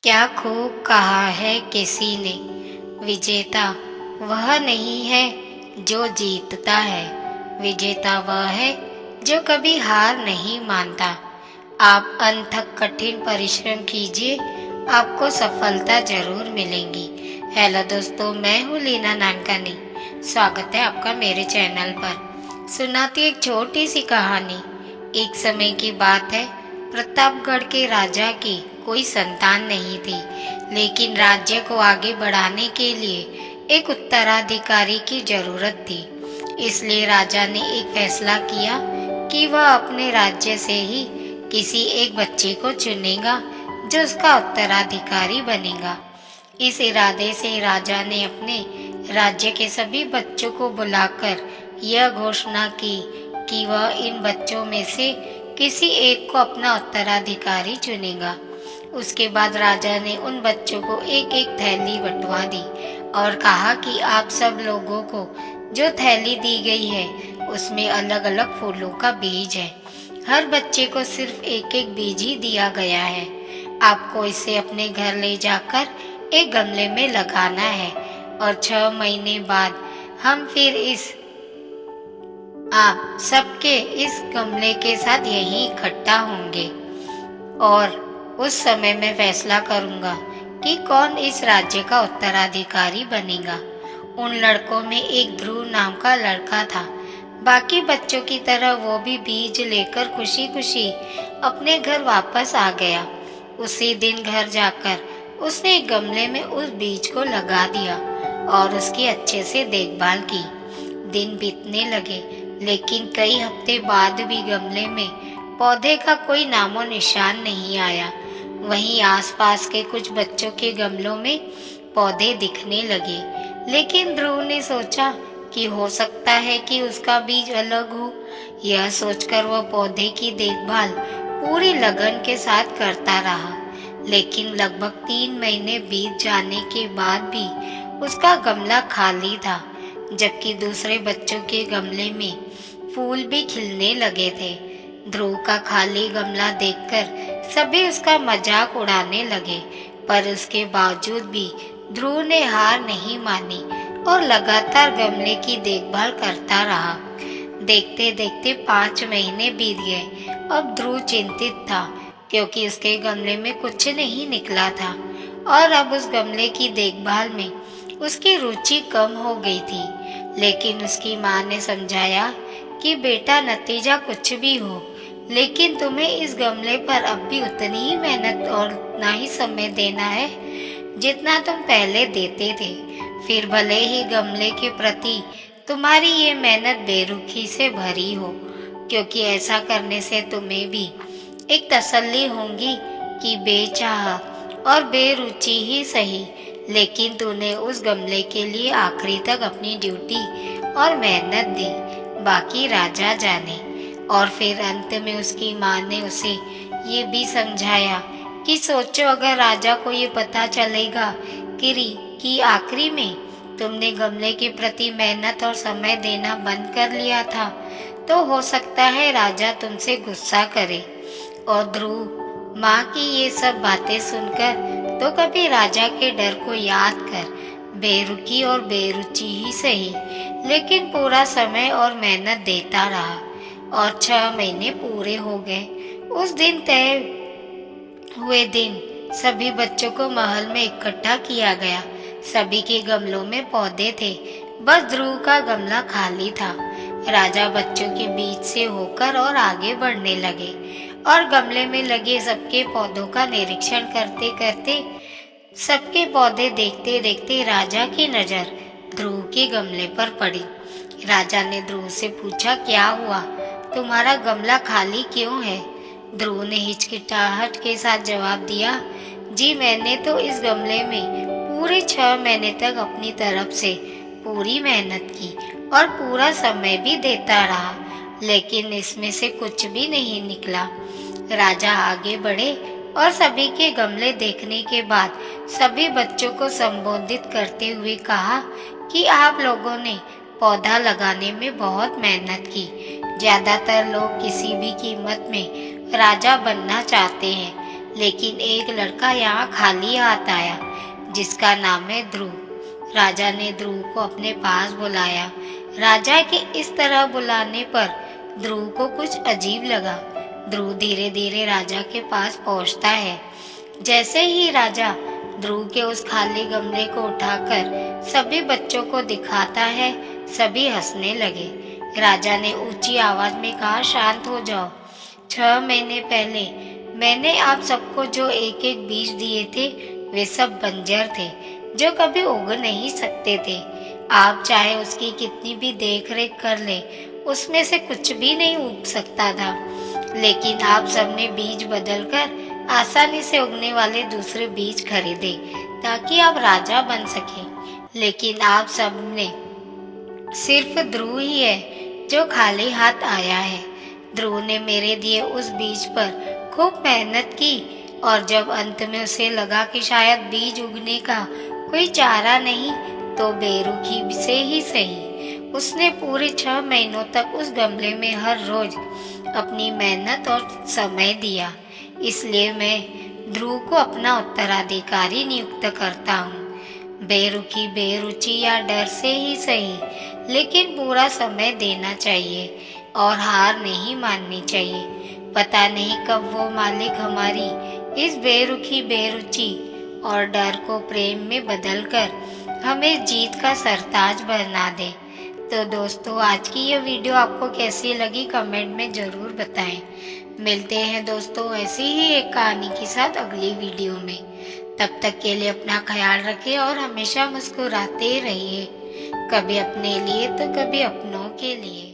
क्या खूब कहा है किसी ने, विजेता वह नहीं है जो जीतता है, विजेता वह है जो कभी हार नहीं मानता। आप अनथक कठिन परिश्रम कीजिए, आपको सफलता जरूर मिलेंगी। हेलो दोस्तों, मैं हूँ लीना नानकानी। स्वागत है आपका मेरे चैनल पर। सुनाती एक छोटी सी कहानी। एक समय की बात है, प्रतापगढ़ के राजा की कोई संतान नहीं थी, लेकिन राज्य को आगे बढ़ाने के लिए एक उत्तराधिकारी की जरूरत थी। इसलिए राजा ने एक फैसला किया कि वह अपने राज्य से ही किसी एक बच्चे को चुनेगा जो उसका उत्तराधिकारी बनेगा। इस इरादे से राजा ने अपने राज्य के सभी बच्चों को बुलाकर यह घोषणा की कि वह इन बच्चों में से किसी एक को अपना उत्तराधिकारी चुनेगा। उसके बाद राजा ने उन बच्चों को एक एक थैली बंटवा दी और कहा कि आप सब लोगों को जो थैली दी गई है उसमें अलग अलग फूलों का बीज है। हर बच्चे को सिर्फ एक एक बीज ही दिया गया है। आपको इसे अपने घर ले जाकर एक गमले में लगाना है और 6 महीने बाद हम फिर आप सबके इस गमले के साथ यहीं इकट्ठा होंगे और उस समय मैं फैसला करूंगा कि कौन इस राज्य का उत्तराधिकारी बनेगा। उन लड़कों में एक ध्रुव नाम का लड़का था। बाकी बच्चों की तरह वो भी बीज लेकर खुशी खुशी अपने घर वापस आ गया। उसी दिन घर जाकर उसने एक गमले में उस बीज को लगा दिया और उसकी अच्छे से देखभाल की। दिन बीतने लगे, लेकिन कई हफ्ते बाद भी गमले में पौधे का कोई नामो निशान नहीं आया। वहीं आसपास के कुछ बच्चों के गमलों में पौधे दिखने लगे, लेकिन ध्रुव ने सोचा कि हो सकता है कि उसका बीज अलग हो। यह सोचकर वह पौधे की देखभाल पूरी लगन के साथ करता रहा, लेकिन लगभग 3 महीने बीत जाने के बाद भी उसका गमला खाली था, जबकि दूसरे बच्चों के गमले में फूल भी खिलने लगे थे। ध्रुव का खाली गमला देखकर सभी उसका मजाक उड़ाने लगे, पर उसके बावजूद भी ध्रुव ने हार नहीं मानी और लगातार गमले की देखभाल करता रहा। देखते देखते 5 महीने बीत गए। अब ध्रुव चिंतित था, क्योंकि उसके गमले में कुछ नहीं निकला था और अब उस गमले की देखभाल में उसकी रुचि कम हो गई थी। लेकिन उसकी माँ ने समझाया कि बेटा, नतीजा कुछ भी हो, लेकिन तुम्हें इस गमले पर अब भी उतनी ही मेहनत और उतना ही समय देना है जितना तुम पहले देते थे। फिर भले ही गमले के प्रति तुम्हारी ये मेहनत बेरुखी से भरी हो, क्योंकि ऐसा करने से तुम्हें भी एक तसल्ली होगी कि बेचाह और बेरुचि ही सही, लेकिन तूने उस गमले के लिए आखिरी तक अपनी ड्यूटी और मेहनत दी, बाकी राजा जाने। और फिर अंत में उसकी माँ ने उसे ये भी समझाया कि सोचो, अगर राजा को ये पता चलेगा कि आखिरी में तुमने गमले के प्रति मेहनत और समय देना बंद कर लिया था, तो हो सकता है राजा तुमसे गुस्सा करे। और ध्रुव, माँ की ये सब बातें सुनकर तो कभी राजा के डर को याद कर बेरुखी और बेरुचि ही सही, लेकिन पूरा समय और मेहनत देता रहा और 6 महीने पूरे हो गए। उस दिन तय हुए दिन सभी बच्चों को महल में इकट्ठा किया गया। सभी के गमलों में पौधे थे, बस ध्रुव का गमला खाली था। राजा बच्चों के बीच से होकर और आगे बढ़ने लगे और गमले में लगे सबके पौधों का निरीक्षण करते करते सबके पौधे देखते देखते राजा की नजर ध्रुव के गमले पर पड़ी। राजा ने ध्रुव से पूछा, क्या हुआ, तुम्हारा गमला खाली क्यों है? ध्रुव ने हिचकिचाहट के साथ जवाब दिया, जी मैंने तो इस गमले में पूरे 6 महीने तक अपनी तरफ से पूरी मेहनत की और पूरा समय भी देता रहा, लेकिन इसमें से कुछ भी नहीं निकला। राजा आगे बढ़े और सभी के गमले देखने के बाद सभी बच्चों को संबोधित करते हुए कहा कि आप लोगों ने पौधा लगाने में बहुत मेहनत की। ज्यादातर लोग किसी भी कीमत में राजा बनना चाहते हैं, लेकिन एक लड़का यहाँ खाली हाथ आया जिसका नाम है ध्रुव। राजा ने ध्रुव को अपने पास बुलाया। राजा के इस तरह बुलाने पर ध्रुव को कुछ अजीब लगा। ध्रुव धीरे धीरे राजा के पास पहुंचता है। जैसे ही राजा ध्रुव के उस खाली गमले को उठाकर सभी बच्चों को दिखाता है, सभी हंसने लगे। राजा ने ऊंची आवाज में कहा, शांत हो जाओ। 6 महीने पहले मैंने आप सबको जो एक एक बीज दिए थे वे सब बंजर थे, जो कभी उग नहीं सकते थे। आप चाहे उसकी कितनी भी देख रेख कर ले, उसमें से कुछ भी नहीं उग सकता था। लेकिन आप सबने बीज बदलकर आसानी से उगने वाले दूसरे बीज खरीदे ताकि आप राजा बन सके। लेकिन आप सबने सिर्फ ध्रुव ही है जो खाली हाथ आया है। ध्रुव ने मेरे दिए उस बीज पर खूब मेहनत की और जब अंत में उसे लगा कि शायद बीज उगने का कोई चारा नहीं तो बेरुखी से ही सही, उसने पूरे 6 महीनों तक उस गमले में हर रोज अपनी मेहनत और समय दिया। इसलिए मैं ध्रुव को अपना उत्तराधिकारी नियुक्त करता हूँ। बेरुखी, बेरुचि या डर से ही सही, लेकिन पूरा समय देना चाहिए और हार नहीं माननी चाहिए। पता नहीं कब वो मालिक हमारी इस बेरुखी, बेरुचि और डर को प्रेम में बदलकर हमें जीत का सरताज बना दे। तो दोस्तों, आज की ये वीडियो आपको कैसी लगी कमेंट में ज़रूर बताएं। मिलते हैं दोस्तों ऐसी ही एक कहानी के साथ अगली वीडियो में। तब तक के लिए अपना ख्याल रखें और हमेशा मुस्कुराते रहिए, कभी अपने लिए तो कभी अपनों के लिए।